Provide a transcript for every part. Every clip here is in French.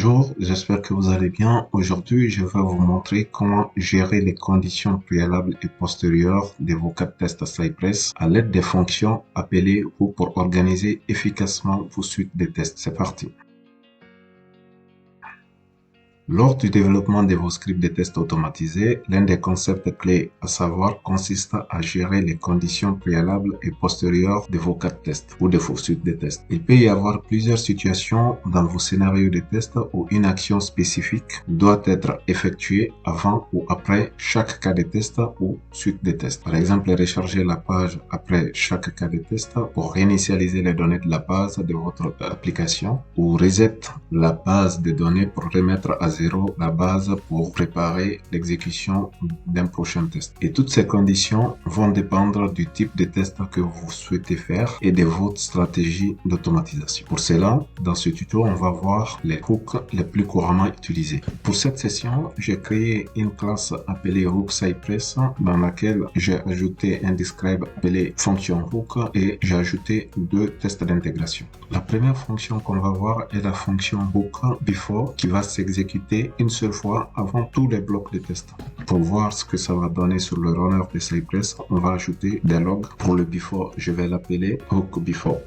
Bonjour, j'espère que vous allez bien. Aujourd'hui, je vais vous montrer comment gérer les conditions préalables et postérieures des vocab tests Cypress à l'aide des fonctions appelées ou pour organiser efficacement vos suites de tests. C'est parti. Lors du développement de vos scripts de tests automatisés, l'un des concepts clés à savoir consiste à gérer les conditions préalables et postérieures de vos cas de tests ou de vos suites de tests. Il peut y avoir plusieurs situations dans vos scénarios de test où une action spécifique doit être effectuée avant ou après chaque cas de test ou suite de test. Par exemple, recharger la page après chaque cas de test pour réinitialiser les données de la base de votre application ou reset la base de données pour remettre à la base pour préparer l'exécution d'un prochain test. Et toutes ces conditions vont dépendre du type de test que vous souhaitez faire et de votre stratégie d'automatisation. Pour cela, dans ce tuto, on va voir les hooks les plus couramment utilisés. Pour cette session, j'ai créé une classe appelée Hook Cypress dans laquelle j'ai ajouté un describe appelé fonction hook et j'ai ajouté deux tests d'intégration. La première fonction qu'on va voir est la fonction hook before qui va s'exécuter une seule fois avant tous les blocs de test. Pour voir ce que ça va donner sur le runner de Cypress, on va ajouter des logs. Pour le before, je vais l'appeler hook before.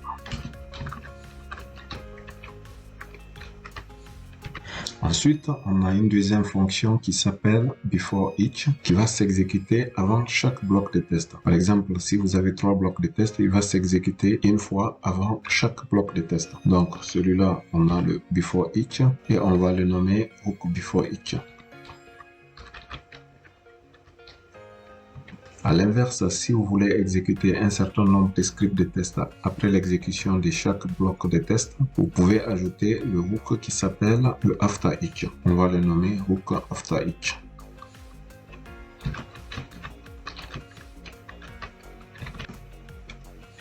Ensuite, on a une deuxième fonction qui s'appelle before each qui va s'exécuter avant chaque bloc de test. Par exemple, si vous avez 3 blocs de test, il va s'exécuter une fois avant chaque bloc de test. Donc, celui-là, on a le before each et on va le nommer hook before each. À l'inverse, si vous voulez exécuter un certain nombre de scripts de test après l'exécution de chaque bloc de test, vous pouvez ajouter le hook qui s'appelle le after each. On va le nommer hook after each.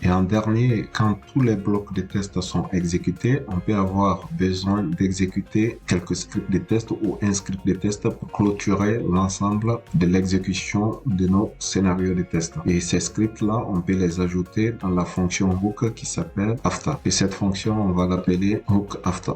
Et en dernier, quand tous les blocs de test sont exécutés, on peut avoir besoin d'exécuter quelques scripts de test ou un script de test pour clôturer l'ensemble de l'exécution de nos scénarios de test. Et ces scripts-là, on peut les ajouter dans la fonction hook qui s'appelle after. Et cette fonction, on va l'appeler hook after.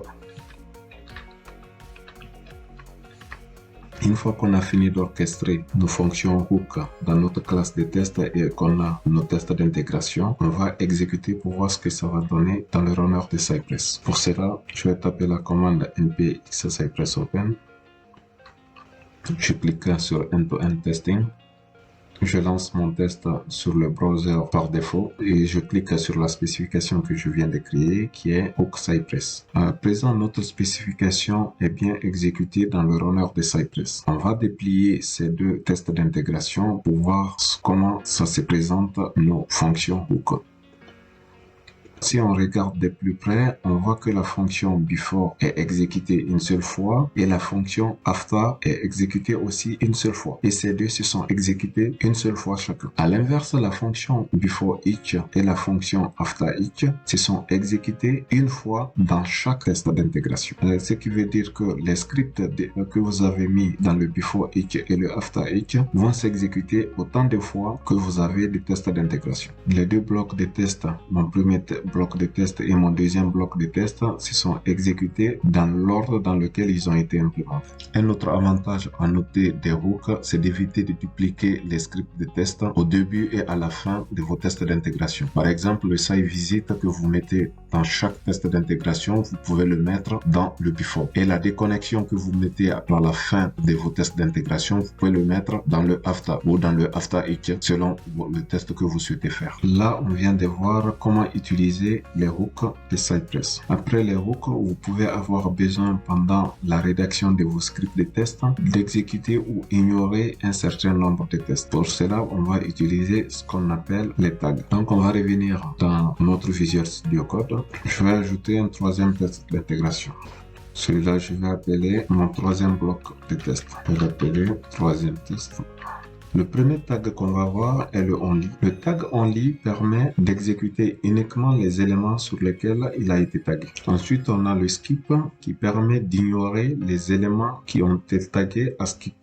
Une fois qu'on a fini d'orchestrer nos fonctions hook dans notre classe de test et qu'on a nos tests d'intégration, on va exécuter pour voir ce que ça va donner dans le runner de Cypress. Pour cela, je vais taper la commande npx cypress open. Je clique sur end-to-end testing. Je lance mon test sur le browser par défaut et je clique sur la spécification que je viens de créer qui est Hook Cypress. À présent, notre spécification est bien exécutée dans le runner de Cypress. On va déplier ces deux tests d'intégration pour voir comment ça se présente nos fonctions Hook. Si on regarde de plus près, on voit que la fonction before est exécutée une seule fois et la fonction after est exécutée aussi une seule fois. Et ces deux se sont exécutés une seule fois chacun. À l'inverse, la fonction before each et la fonction after each se sont exécutées une fois dans chaque test d'intégration. Ce qui veut dire que les scripts que vous avez mis dans le before each et le after each vont s'exécuter autant de fois que vous avez des tests d'intégration. Les deux blocs de test, mon premier bloc de test et mon deuxième bloc de test se sont exécutés dans l'ordre dans lequel ils ont été implémentés. Un autre avantage à noter des hooks, c'est d'éviter de dupliquer les scripts de test au début et à la fin de vos tests d'intégration. Par exemple, le site visite que vous mettez dans chaque test d'intégration, vous pouvez le mettre dans le before. Et la déconnexion que vous mettez à la fin de vos tests d'intégration, vous pouvez le mettre dans le after ou dans le after each selon le test que vous souhaitez faire. Là, on vient de voir comment utiliser les hooks de Cypress. Après les hooks, vous pouvez avoir besoin pendant la rédaction de vos scripts de test d'exécuter ou ignorer un certain nombre de tests. Pour cela, on va utiliser ce qu'on appelle les tags. Donc, on va revenir dans notre Visual Studio Code. Je vais ajouter un troisième test d'intégration. Celui-là, je vais appeler mon troisième bloc de test. Je vais l'appeler troisième test. Le premier tag qu'on va voir est le only. Le tag only permet d'exécuter uniquement les éléments sur lesquels il a été tagué. Ensuite, on a le skip qui permet d'ignorer les éléments qui ont été tagués à skip.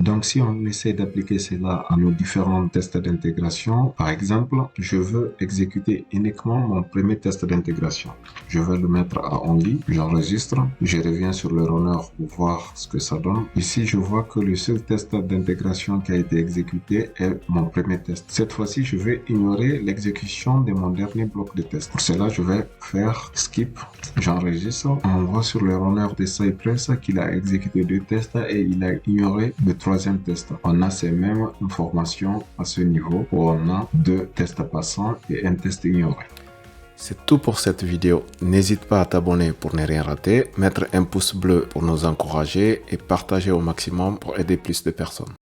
Donc, si on essaie d'appliquer cela à nos différents tests d'intégration, par exemple, je veux exécuter uniquement mon premier test d'intégration. Je vais le mettre à only, j'enregistre, je reviens sur le runner pour voir ce que ça donne. Ici, je vois que le seul test d'intégration qui a été exécuté est mon premier test. Cette fois-ci, je vais ignorer l'exécution de mon dernier bloc de test. Pour cela, je vais faire skip, j'enregistre. On voit sur le runner de Cypress qu'il a exécuté 2 tests et il a ignoré le 3e test. On a ces mêmes informations à ce niveau où on a 2 tests passants et un test ignoré. C'est tout pour cette vidéo. N'hésite pas à t'abonner pour ne rien rater, mettre un pouce bleu pour nous encourager et partager au maximum pour aider plus de personnes.